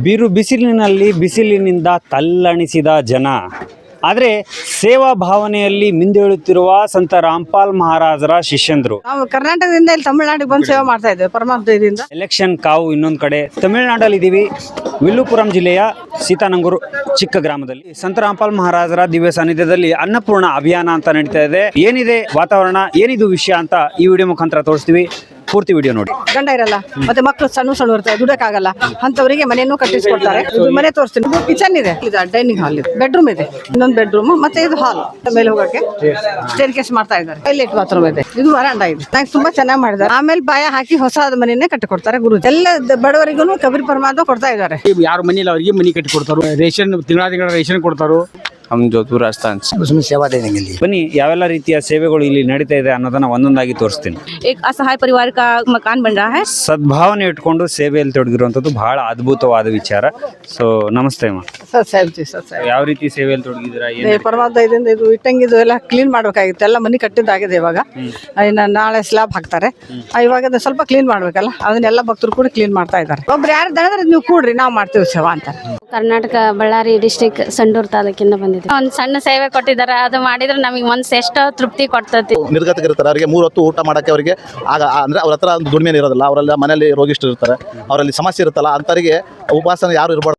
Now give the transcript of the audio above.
ಬಿರು ಬಿಸಿಲಿನಿಂದ ತಲ್ಲಣಿಸಿದ ಜನ. ಆದರೆ ಸೇವಾ ಭಾವನೆಯಲ್ಲಿ ಮಿಂದೇಳುತ್ತಿರುವ ಸಂತ ರಾಮ್ಪಾಲ್ ಮಹಾರಾಜರ ಶಿಷ್ಯಂದರು. ನಾವು ಕರ್ನಾಟಕದಿಂದ ಇಲ್ಲಿ ತಮಿಳುನಾಡಿಗೆ ಬಂದು ಸೇವೆ ಮಾಡ್ತಾ ಇದ್ದೇವೆ ಪರಮಾತ್ಮದಿಂದ. ಎಲೆಕ್ಷನ್ ಕಾವು ಇನ್ನೊಂದು ಕಡೆ ತಮಿಳುನಾಡಲ್ಲಿ ಇದ್ದೀವಿ. ವಿಲ್ಲುಪುರಂ ಜಿಲ್ಲೆಯ ಸೀತಾನಂಗೂರು ಚಿಕ್ಕ ಗ್ರಾಮದಲ್ಲಿ ಸಂತ ರಾಮ್ಪಾಲ್ ಮಹಾರಾಜರ ದಿವ್ಯ ಸಾನ್ನಿಧ್ಯದಲ್ಲಿ ಅನ್ನಪೂರ್ಣ ಅಭಿಯಾನ ಅಂತ ನಡೀತಾ ಇದೆ. ಏನಿದೆ ವಾತಾವರಣ, ಏನಿದು ವಿಷಯ ಅಂತ ಈ ವಿಡಿಯೋ ಮುಖಾಂತರ ತೋರಿಸ್ತೀವಿ. ಪೂರ್ತಿ ವಿಡಿಯೋ ನೋಡಿ. ಗಂಡ ಇರಲ್ಲ, ಮತ್ತೆ ಮಕ್ಕಳು ಸಣ್ಣ ಇರ್ತಾರೆ, ದುಡಕ್ಕಾಗಲ್ಲ ಅಂತವರಿಗೆ ಮನೆಯನ್ನು ಕಟ್ಟಿಸ್ಕೊಡ್ತಾರೆ. ಇದು ಮನೆ ತೋರಿಸ್ತೀನಿ. ಇದು ಕಿಚನ್ ಇದೆ, ಇದು ಡೈನಿಂಗ್ ಹಾಲ್ ಇದೆ, ಬೆಡ್ರೂಮ್ ಇದೆ, ಇನ್ನೊಂದು ಬೆಡ್ರೂಮ್, ಮತ್ತೆ ಇದು ಹಾಲ್. ಮೇಲೆ ಹೋಗಕ್ಕೆ ಸ್ಟೇರ್ ಕೇಸ್ ಮಾಡ್ತಾ ಇದ್ದಾರೆ. ಟೈಲೆಟ್ ಬಾತ್ರೂಮ್ ಇದೆ, ಇದು ವರಾಂಡ ಇದೆ. ನಂಗೆ ತುಂಬಾ ಚೆನ್ನಾಗಿ ಮಾಡಿದ್ದಾರೆ. ಆಮೇಲೆ ಬಾಯ ಹಾಕಿ ಹೊಸ ಮನೆಯನ್ನೇ ಕಟ್ಟಿಕೊಡ್ತಾರೆ ಗುರು. ಎಲ್ಲ ಬಡವರಿಗೂ ಕಬೀರ್ ಪರಮಾತ್ಮ ಕೊಡ್ತಾ ಇದ್ದಾರೆ. ಯಾರ ಮನೇಲಿ ಅವರಿಗೆ ಮನೆ ಕಟ್ಟಿ ಕೊಡ್ತಾರೋ, ರೇಷನ್ ತಿಂಗಳ ರೇಷನ್ ಕೊಡ್ತಾರೋ. हम जोधपुर राजस्थान उसमें सेवा देने के लिए ಬನ್ನಿ, ಯಾವೆಲ್ಲ ರೀತಿಯ ಸೇವೆಗಳು ಇಲ್ಲಿ ನಡೀತಾ ಇದೆ ಅನ್ನೋದನ್ನ ಒಂದೊಂದಾಗಿ ತೋರಿಸ್ತೀನಿ. एक असहाय परिवार का मकान बन रहा है. ಸದ್ಭಾವನೆ ಇಟ್ಕೊಂಡು ಸೇವೆಯಲ್ಲಿ ತೊಡಗಿರುವಂಥದ್ದು ಬಹಳ ಅದ್ಭುತವಾದ ವಿಚಾರ. ಸೊ ನಮಸ್ತೆ ಅಮ್ಮ. ಸತ್ಸಾಹೇಬ್ ಯಾವ ರೀತಿ ಸೇವೆಯಲ್ಲಿ ತೊಡಗಿದ್ದೀರಾ? ಏನು ಪರಮಾತ್ಮ ಇದರಿಂದ ಇದು ಇಟ್ಟಂಗಿದು ಎಲ್ಲ ಕ್ಲೀನ್ ಮಾಡ್ಬೇಕಾಗಿತ್ತು. ಎಲ್ಲ ಮನೆ ಕಟ್ಟಿದ್ದಾಗಿದೆ ಇವಾಗ. ಇನ್ನು ನಾಳೆ ಸ್ಲಾಬ್ ಹಾಕ್ತಾರೆ. ಇವಾಗ ಅದನ್ನ ಸ್ವಲ್ಪ ಕ್ಲೀನ್ ಮಾಡ್ಬೇಕಲ್ಲ, ಅದನ್ನೆಲ್ಲ ಭಕ್ತರು ಕೂಡ ಕ್ಲೀನ್ ಮಾಡ್ತಾ ಇದ್ದಾರೆ. ಒಬ್ರು ಯಾರು ದಣಿದ್ರೆ ನೀವು ಕೂಡ್ರಿ, ನಾವು ಮಾಡ್ತೀವಿ ಸೇವಾ ಅಂತ. ಕರ್ನಾಟಕ ಬಳ್ಳಾರಿ ಡಿಸ್ಟಿಕ್ ಸಂಡೂರು ತಾಲೂಕಿಂದ ಬಂದಿದೆ. ಒಂದು ಸಣ್ಣ ಸೇವೆ ಕೊಟ್ಟಿದ್ದಾರೆ, ಅದು ಮಾಡಿದ್ರೆ ನಮಗೆ ಮನಸ್ಸು ಎಷ್ಟೋ ತೃಪ್ತಿ ಕೊಡ್ತೈತಿ. ನಿರ್ಗತಿಕರಿರ್ತಾರೆ, ಅವರಿಗೆ 3 ಹೊತ್ತು ಊಟ ಮಾಡಕ್ಕೆ ಅವರಿಗೆ ಅಂದ್ರೆ ಅವ್ರ ಹತ್ರ ಒಂದು ದುಡಿಮೆ ಇರೋದಿಲ್ಲ. ಅವರೆಲ್ಲ ಮನೆಯಲ್ಲಿ ರೋಗಿಷ್ಠರು ಇರ್ತಾರೆ, ಅವರಲ್ಲಿ ಸಮಸ್ಯೆ ಇರುತ್ತಲ್ಲ, ಅಂತವರಿಗೆ ಉಪವಾಸನ ಯಾರು ಇರಬಾರ್ದು.